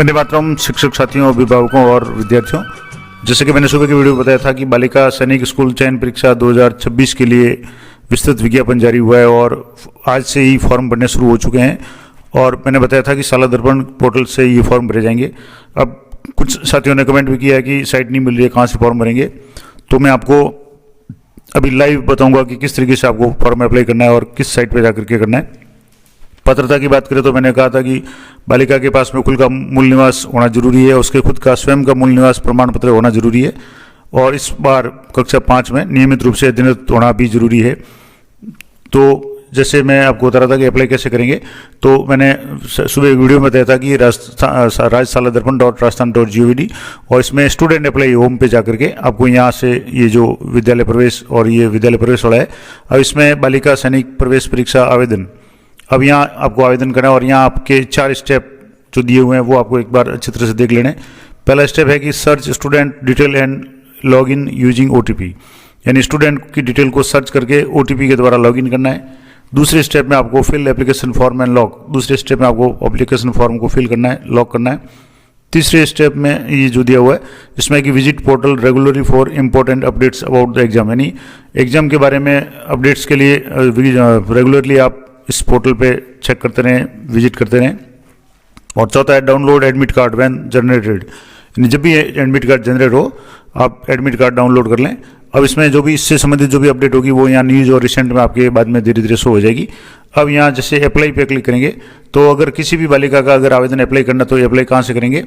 वंदे मातरम। शिक्षक साथियों, अभिभावकों और विद्यार्थियों, जैसे कि मैंने सुबह की वीडियो में बताया था कि बालिका सैनिक स्कूल चयन परीक्षा 2026 के लिए विस्तृत विज्ञापन जारी हुआ है और आज से ही फॉर्म भरने शुरू हो चुके हैं। और मैंने बताया था कि साला दर्पण पोर्टल से ये फॉर्म भरे जाएंगे। अब कुछ साथियों ने कमेंट भी किया है कि साइट नहीं मिल रही है, कहाँ से फॉर्म भरेंगे। तो मैं आपको अभी लाइव बताऊंगा कि किस तरीके से आपको फॉर्म अप्लाई करना है और किस साइट पर जाकर के करना है। पात्रता की बात करें तो मैंने कहा था कि बालिका के पास में खुद का मूल निवास होना जरूरी है, उसके खुद का स्वयं का मूल निवास प्रमाण पत्र होना जरूरी है और इस बार कक्षा 5 में नियमित रूप से अध्ययनरत होना भी जरूरी है। तो जैसे मैं आपको बता रहा था कि अप्लाई कैसे करेंगे, तो मैंने सुबह वीडियो में बताया था कि rajsaladharpan.rajasthan.gov और इसमें स्टूडेंट अप्लाई होम पे जाकर के आपको यहाँ से ये जो विद्यालय प्रवेश और ये विद्यालय प्रवेश वाला है, अब इसमें बालिका सैनिक प्रवेश परीक्षा आवेदन, अब यहाँ आपको आवेदन करना है और यहाँ आपके 4 स्टेप जो दिए हुए हैं वो आपको एक बार अच्छी तरह से देख लेने। पहला स्टेप है कि search student detail and log in using OTP, यानी स्टूडेंट की डिटेल को सर्च करके OTP के द्वारा लॉगिन करना है। दूसरे स्टेप में आपको fill application form and lock, दूसरे स्टेप में आपको एप्लीकेशन फॉर्म को फिल करना है, लॉक करना है। तीसरे स्टेप में ये जो दिया हुआ है इसमें कि visit portal regularly for important updates about the exam, यानी एग्जाम के बारे में अपडेट्स के लिए रेगुलरली आप इस पोर्टल पे चेक करते रहें, विजिट करते रहें। और चौथा है download admit card when generated, यानी जब भी एडमिट कार्ड जनरेट हो आप एडमिट कार्ड डाउनलोड कर लें। अब इसमें जो भी इससे संबंधित जो भी अपडेट होगी वो यहाँ न्यूज़ और रिसेंट में आपके बाद में धीरे धीरे शो हो जाएगी। अब यहाँ जैसे अप्लाई पे क्लिक करेंगे तो अगर किसी भी बालिका का अगर आवेदन अप्लाई करना तो अप्लाई कहाँ से करेंगे,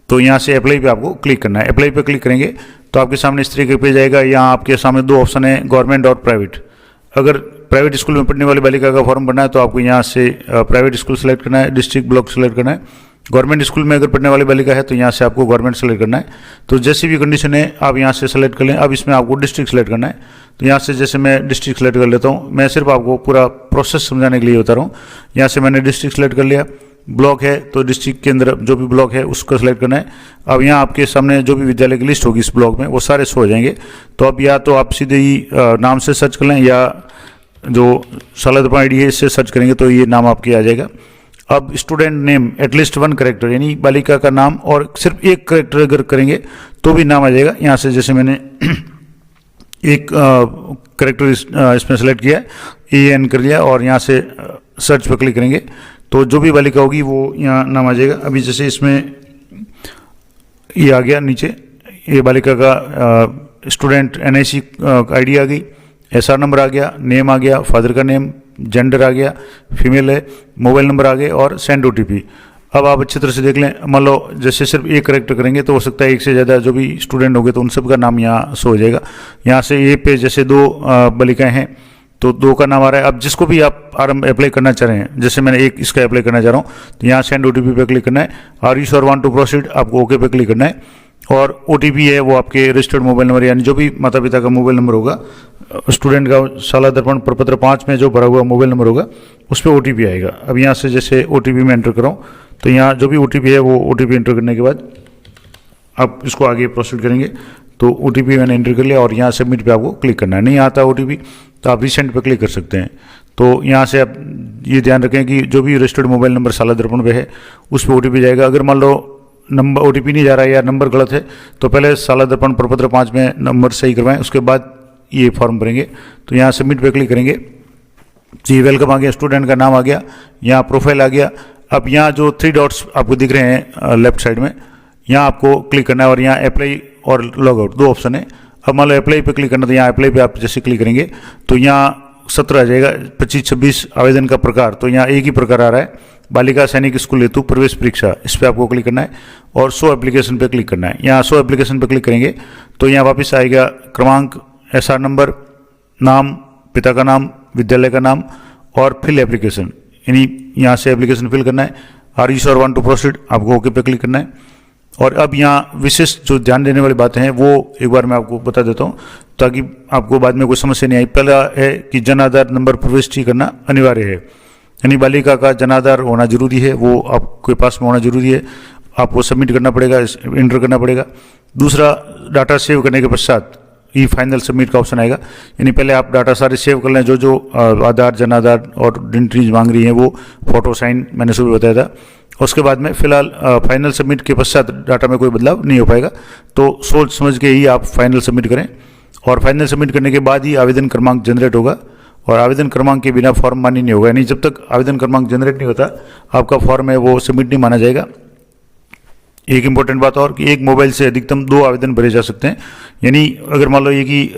तो यहाँ से अप्लाई पे आपको क्लिक करना है। अप्लाई पे क्लिक करेंगे तो आपके सामने इस तरीके पे जाएगा। यहाँ आपके सामने 2 ऑप्शन है, गवर्नमेंट और प्राइवेट। अगर प्राइवेट स्कूल में पढ़ने वाली बालिका का फॉर्म भरना है तो आपको यहाँ से प्राइवेट स्कूल सेलेक्ट करना है, डिस्ट्रिक्ट ब्लॉक सेलेक्ट करना है। गवर्नमेंट स्कूल में अगर पढ़ने वाली बालिका है तो यहाँ से आपको गवर्नमेंट सेलेक्ट करना है। तो जैसी भी कंडीशन है आप यहाँ से सेलेक्ट कर लें। अब इसमें आपको डिस्ट्रिक्ट सेलेक्ट करना है, तो यहाँ से जैसे मैं डिस्ट्रिक्ट सेलेक्ट कर लेता हूँ। मैं सिर्फ आपको पूरा प्रोसेस समझाने के लिए बता रहा हूँ। यहाँ से मैंने डिस्ट्रिक्ट सेलेक्ट कर लिया। ब्लॉक है तो डिस्ट्रिक्ट के अंदर जो भी ब्लॉक है उसको सेलेक्ट करना है। अब यहाँ आपके सामने जो भी विद्यालय की लिस्ट होगी इस ब्लॉक में वो सारे शो हो जाएंगे। तो अब या तो आप सीधे ही नाम से सर्च कर लें या जो साला दर्पण ID है इससे सर्च करेंगे तो ये नाम आपके आ जाएगा। अब स्टूडेंट नेम एटलीस्ट 1 करेक्टर, यानी बालिका का नाम और सिर्फ 1 करेक्टर अगर करेंगे तो भी नाम आ जाएगा। यहाँ से जैसे मैंने एक करेक्टर इसमें सेलेक्ट किया है, EN कर लिया और यहाँ से सर्च पर क्लिक करेंगे तो जो भी बालिका होगी वो यहाँ नाम आ जाएगा। अभी जैसे इसमें ये आ गया नीचे, ये बालिका का स्टूडेंट NIC ID आ गई, SR नंबर आ गया, नेम आ गया, फादर का नेम, जेंडर आ गया, फीमेल है, मोबाइल नंबर आ गए और सेंड OTP। अब आप अच्छी तरह से देख लें। मान लो जैसे सिर्फ 1 करेक्टर करेंगे तो हो सकता है 1 से ज़्यादा जो भी स्टूडेंट होंगे तो उन सब का नाम यहाँ शो हो जाएगा। यहाँ से A पे जैसे 2 बालिकाएँ हैं तो 2 का नाम आ रहा है। अब जिसको भी आप अप्लाई करना चाह रहे हैं, जैसे मैंने एक इसका अप्लाई करना चाह रहा हूँ तो यहाँ सेंड OTP पे क्लिक करना है। Are you sure want to proceed, आपको ओके पे क्लिक करना है। और OTP है वो आपके रजिस्टर्ड मोबाइल नंबर, यानी जो भी माता पिता का मोबाइल नंबर होगा, स्टूडेंट का साला दर्पण प्रपत्र 5 में जो भरा हुआ मोबाइल नंबर होगा उस पर OTP आएगा। अब यहाँ से जैसे OTP में एंटर कराऊँ तो यहाँ जो भी OTP है वो OTP एंटर करने के बाद आप इसको आगे प्रोसीड करेंगे। तो OTP मैंने एंटर कर लिया और यहाँ सबमिट पे आपको क्लिक करना है। नहीं आता OTP तो आप रिसेंट पे क्लिक कर सकते हैं। तो यहाँ से आप ये ध्यान रखें कि जो भी रजिस्टर्ड मोबाइल नंबर साला दर्पण पे है उस पर OTP जाएगा। अगर मान लो नंबर OTP नहीं जा रहा है या नंबर गलत है तो पहले साला दर्पण प्रपत्र 5 में नंबर सही करवाएं, उसके बाद ये फॉर्म भरेंगे। तो यहाँ सबमिट पे क्लिक करेंगे। जी वेलकम आ गया, स्टूडेंट का नाम आ गया, यहाँ प्रोफाइल आ गया। अब यहाँ जो 3 डॉट्स आपको दिख रहे हैं लेफ्ट साइड में, यहाँ आपको क्लिक करना है और यहाँ अप्लाई और लॉग आउट 2 ऑप्शन है। अब मान लो अप्लाई पे क्लिक करना तो यहाँ अप्लाई पे आप जैसे क्लिक करेंगे तो यहाँ 17 आ जाएगा 25-26 आवेदन का प्रकार। तो यहाँ एक ही प्रकार आ रहा है, बालिका सैनिक स्कूल हेतु प्रवेश परीक्षा, इस पर आपको क्लिक करना है और शो एप्लीकेशन पे क्लिक करना है। यहाँ शो एप्लीकेशन पे क्लिक करेंगे तो यहाँ वापस आएगा क्रमांक, SR नंबर, नाम, पिता का नाम, विद्यालय का नाम और फिल एप्लीकेशन, यानी यहाँ से एप्लीकेशन फिल करना है। Are you sure want to proceed, आपको ओके पे क्लिक करना है। और अब यहाँ विशेष जो ध्यान देने वाली बातें हैं वो एक बार मैं आपको बता देता हूँ ताकि आपको बाद में कोई समस्या नहीं आई। पहला है कि जन आधार नंबर प्रविष्टि करना अनिवार्य है, यानी बालिका का जन आधार होना जरूरी है, वो आपके पास में होना जरूरी है, आपको सबमिट करना पड़ेगा, एंटर करना पड़ेगा। दूसरा, डाटा सेव करने के पश्चात ई फाइनल सबमिट का ऑप्शन आएगा, यानी पहले आप डाटा सारे सेव कर लें, जो आधार, जन आधार और डिंट्रीज मांग रही हैं वो फोटो साइन मैंने सुबह बताया था। उसके बाद में फिलहाल फाइनल सबमिट के पश्चात डाटा में कोई बदलाव नहीं हो पाएगा। तो सोच समझ के ही आप फाइनल सबमिट करें, और फाइनल सबमिट करने के बाद ही आवेदन क्रमांक जनरेट होगा, और आवेदन क्रमांक के बिना फॉर्म मान्य नहीं होगा। यानी जब तक आवेदन क्रमांक जनरेट नहीं होता आपका फॉर्म है वो सबमिट नहीं माना जाएगा। एक इंपॉर्टेंट बात और कि एक मोबाइल से अधिकतम 2 आवेदन भरे जा सकते हैं। यानी अगर मान लो एक ही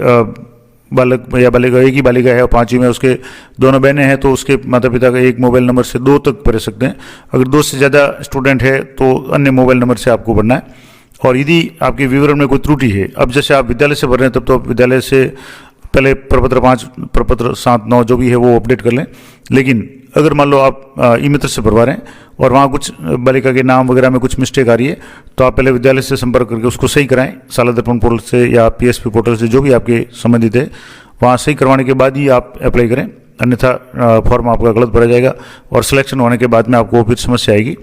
बालक या बालिका, एक ही बालिका है और 5वीं में उसके दोनों बहनें हैं, तो उसके माता पिता का एक मोबाइल नंबर से 2 तक भर सकते हैं। अगर 2 से ज़्यादा स्टूडेंट है तो अन्य मोबाइल नंबर से आपको भरना है। और यदि आपके विवरण में कोई त्रुटि है, अब जैसे आप विद्यालय से भर रहे हैं तब तो आप विद्यालय से पहले प्रपत्र 5, प्रपत्र 7, 9 जो भी है वो अपडेट कर लें। लेकिन अगर मान लो आप ई मित्र से भरवा रहे हैं और वहाँ कुछ बालिका के नाम वगैरह में कुछ मिस्टेक आ रही है, तो आप पहले विद्यालय से संपर्क करके उसको सही कराएं, शाला दर्पण पोर्टल से या पीएसपी पोर्टल से, जो भी आपके संबंधित है वहाँ सही करवाने के बाद ही आप अप्लाई करें, अन्यथा फॉर्म आपका गलत भरा जाएगा और सिलेक्शन होने के बाद में आपको फिर समस्या आएगी।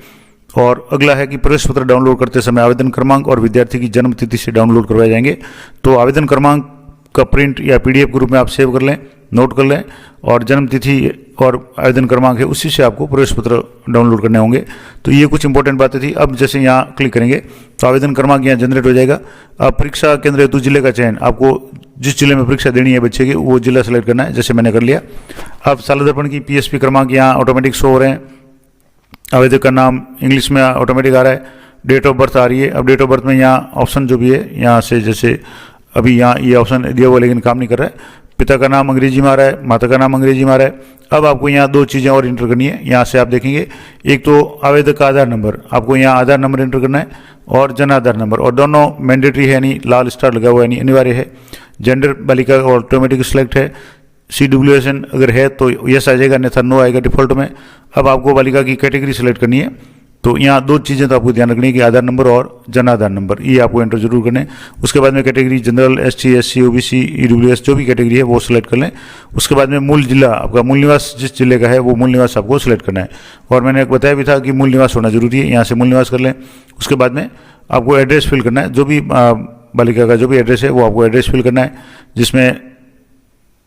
और अगला है कि प्रवेश पत्र डाउनलोड करते समय आवेदन क्रमांक और विद्यार्थी की जन्म तिथि से डाउनलोड करवाए जाएंगे। तो आवेदन क्रमांक का प्रिंट या पीडीएफ के रूप में आप सेव कर लें, नोट कर लें, और जन्म तिथि और आवेदन क्रमांक है उसी से आपको प्रवेश पत्र डाउनलोड करने होंगे। तो ये कुछ इंपॉर्टेंट बातें थी। अब जैसे यहाँ क्लिक करेंगे तो आवेदन क्रमांक यहाँ जनरेट हो जाएगा। अब परीक्षा केंद्र हेतु जिले का चयन, आपको जिस जिले में परीक्षा देनी है बच्चे की वो जिला सेलेक्ट करना है, जैसे मैंने कर लिया। अब शाला दर्पण की पीएसपी क्रमांक यहाँ ऑटोमेटिक शो हो रहे हैं, आवेदक का नाम इंग्लिश में ऑटोमेटिक आ रहा है, डेट ऑफ बर्थ आ रही है। अब डेट ऑफ बर्थ में यहाँ ऑप्शन जो भी है यहाँ से, जैसे अभी यहाँ ये ऑप्शन दिया हुआ लेकिन काम नहीं कर रहा है। पिता का नाम अंग्रेजी में आ रहा है, माता का नाम अंग्रेजी में आ रहा है। अब आपको यहाँ 2 चीज़ें और इंटर करनी है। यहाँ से आप देखेंगे, एक तो आवेदक का आधार नंबर, आपको यहाँ आधार नंबर इंटर करना है, और जन आधार नंबर, और दोनों मैंडेटरी है, यानी लाल स्टार लगा हुआ है, यानी अनिवार्य है। जेंडर बालिका ऑटोमेटिक सिलेक्ट है, CWSN अगर है तो यस आ जाएगा, अन्यथा नो आएगा डिफॉल्ट में। अब आपको बालिका की कैटेगरी सेलेक्ट करनी है, तो यहाँ 2 चीज़ें तो आपको ध्यान रखनी है कि आधार नंबर और जन आधार नंबर, ये आपको एंटर जरूर करने। उसके बाद में category general, ST, SC, OBC, EWS जो भी कैटेगरी है वो सिलेक्ट कर लें। उसके बाद में मूल जिला, आपका मूल निवास जिस जिले का है वो मूल निवास आपको सिलेक्ट करना है, और मैंने बताया भी था कि मूल निवास होना जरूरी है, यहाँ से मूल निवास कर लें। उसके बाद में आपको एड्रेस फिल करना है, जो भी बालिका का जो भी एड्रेस है वो आपको एड्रेस फिल करना है, जिसमें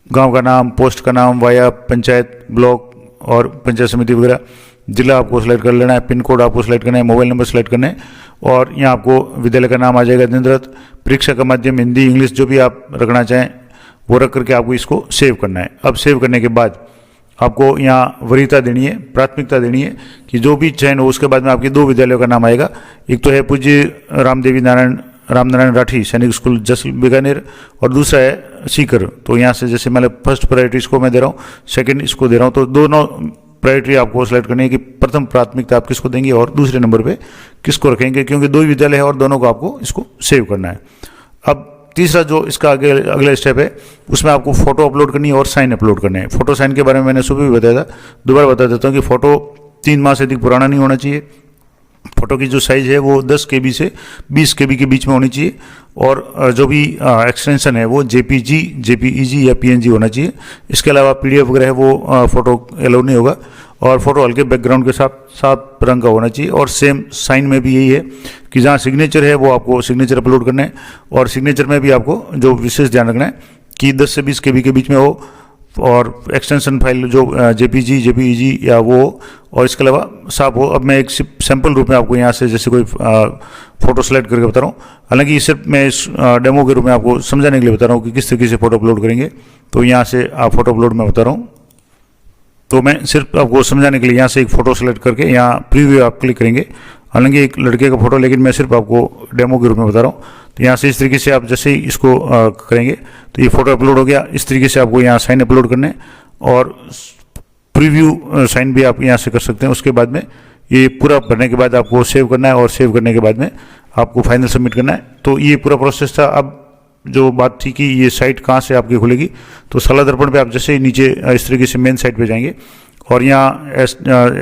गाँव का नाम, पोस्ट का नाम, वाया पंचायत, ब्लॉक और पंचायत समिति वगैरह। जिला आपको सेलेक्ट कर लेना है, पिन कोड आपको सेलेक्ट करना है, मोबाइल नंबर सेलेक्ट करना है, और यहाँ आपको विद्यालय का नाम आ जाएगा दिनरत। परीक्षा का माध्यम हिंदी, इंग्लिश जो भी आप रखना चाहें वो रख करके आपको इसको सेव करना है। अब सेव करने के बाद आपको यहाँ वरीयता देनी है, प्राथमिकता देनी है कि जो भी चयन हो उसके बाद में आपके 2 विद्यालयों का नाम आएगा। एक तो है पूज्य रामनारायण राठी सैनिक स्कूल जसल बीकानेर, और दूसरा है सीकर। तो यहाँ से जैसे मैंने फर्स्ट प्रायोरिटी इसको मैं दे रहा हूँ, सेकंड इसको दे रहा हूँ, तो दोनों प्रायोरिटी आपको सेलेक्ट करनी है कि प्रथम प्राथमिकता आप किसको देंगे और दूसरे नंबर पे किसको रखेंगे, क्योंकि 2 विद्यालय है और दोनों को आपको इसको सेव करना है। अब तीसरा जो इसका अगला स्टेप है उसमें आपको फोटो अपलोड करनी है और साइन अपलोड करने हैं। फोटो साइन के बारे में मैंने सुबह भी बताया था, दोबारा बता देता हूँ कि फोटो 3 माह से अधिक पुराना नहीं होना चाहिए। फोटो की जो साइज़ है वो 10 KB से 20 KB के बीच में होनी चाहिए, और जो भी एक्सटेंशन है वो JPG, JPEG या PNG होना चाहिए। इसके अलावा PDF वगैरह है वो फोटो अलाउ नहीं होगा, और फोटो हल्के बैकग्राउंड के साथ 7 रंग का होना चाहिए। और सेम साइन में भी यही है कि जहाँ सिग्नेचर है वो आपको सिग्नेचर अपलोड करना है, और सिग्नेचर में भी आपको जो विशेष ध्यान रखना है कि 10 से 20 KB के बीच में हो, और एक्सटेंशन फाइल जो JPG, JPEG या वो, और इसके अलावा साफ हो। अब मैं एक सैम्पल रूप में आपको यहाँ से जैसे कोई फ़ोटो सेलेक्ट करके बता रहा हूँ, हालांकि सिर्फ मैं इस डेमो के रूप में आपको समझाने के लिए बता रहा हूँ कि किस तरीके से फ़ोटो अपलोड करेंगे। तो यहाँ से आप फोटो अपलोड में बता रहा हूँ, तो मैं सिर्फ आपको समझाने के लिए यहाँ से एक फ़ोटो सेलेक्ट करके यहाँ प्रीव्यू आप क्लिक करेंगे। हालांकि एक लड़के का फोटो, लेकिन मैं सिर्फ आपको डेमो के रूप में बता रहा हूँ। तो यहाँ से इस तरीके से आप जैसे ही इसको करेंगे तो ये फ़ोटो अपलोड हो गया। इस तरीके से आपको यहाँ साइन अपलोड करने, और प्रीव्यू साइन भी आप यहाँ से कर सकते हैं। उसके बाद में ये पूरा भरने के बाद आपको सेव करना है, और सेव करने के बाद में आपको फाइनल सबमिट करना है। तो ये पूरा प्रोसेस था। अब जो बात थी कि ये साइट कहाँ से आपकी खुलेगी, तो शाला दर्पण पे आप जैसे ही नीचे इस तरीके से मेन साइट पे जाएंगे, और यहाँ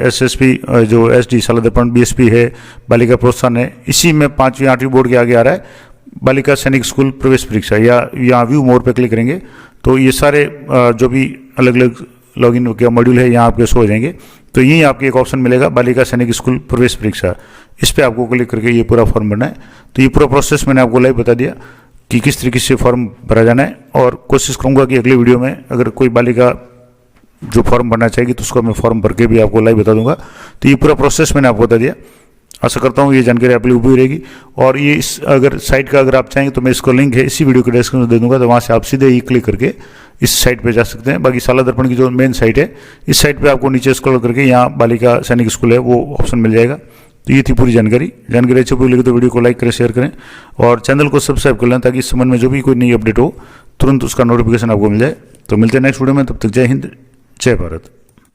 SSP जो SD शाला दर्पण BSP है, बालिका प्रोत्साहन है, इसी में 5वीं 8वीं बोर्ड के आगे आ रहा है बालिका सैनिक स्कूल प्रवेश परीक्षा, या यहाँ व्यू मोर पे क्लिक करेंगे तो ये सारे जो भी अलग अलग लॉगिन के मॉड्यूल है यहाँ आपके शो हो जाएंगे। तो यहीं आपको एक ऑप्शन मिलेगा बालिका सैनिक स्कूल प्रवेश परीक्षा, इस पर आपको क्लिक करके ये पूरा फॉर्म भरना है। तो ये पूरा प्रोसेस मैंने आपको लाइव बता दिया कि किस तरीके से फॉर्म भरा जाना है, और कोशिश करूँगा कि अगली वीडियो में अगर कोई बालिका जो फॉर्म भरना चाहेगी तो उसको मैं फॉर्म भर के भी आपको लाइव बता दूंगा। तो ये पूरा प्रोसेस मैंने आपको बता दिया। आशा करता हूँ ये जानकारी आप लोगों को रहेगी। और ये इस अगर साइट का अगर आप चाहेंगे तो मैं इसको लिंक है इसी वीडियो के डिस्क्रिप्शन में दे दूंगा, तो वहाँ से आप सीधे ही क्लिक करके इस साइट पे जा सकते हैं। बाकी शाला दर्पण की जो मेन साइट है, इस साइट पे आपको नीचे स्क्रॉल करके यहाँ बालिका सैनिक स्कूल है वो ऑप्शन मिल जाएगा। तो ये थी पूरी जानकारी अच्छी लगी तो वीडियो को लाइक करें, शेयर करें और चैनल को सब्सक्राइब कर लें, ताकि इस संबंध में जो भी कोई नई अपडेट हो तुरंत उसका नोटिफिकेशन आपको मिल जाए। तो मिलते हैं नेक्स्ट वीडियो में, तब तक जय हिंद, जय भारत।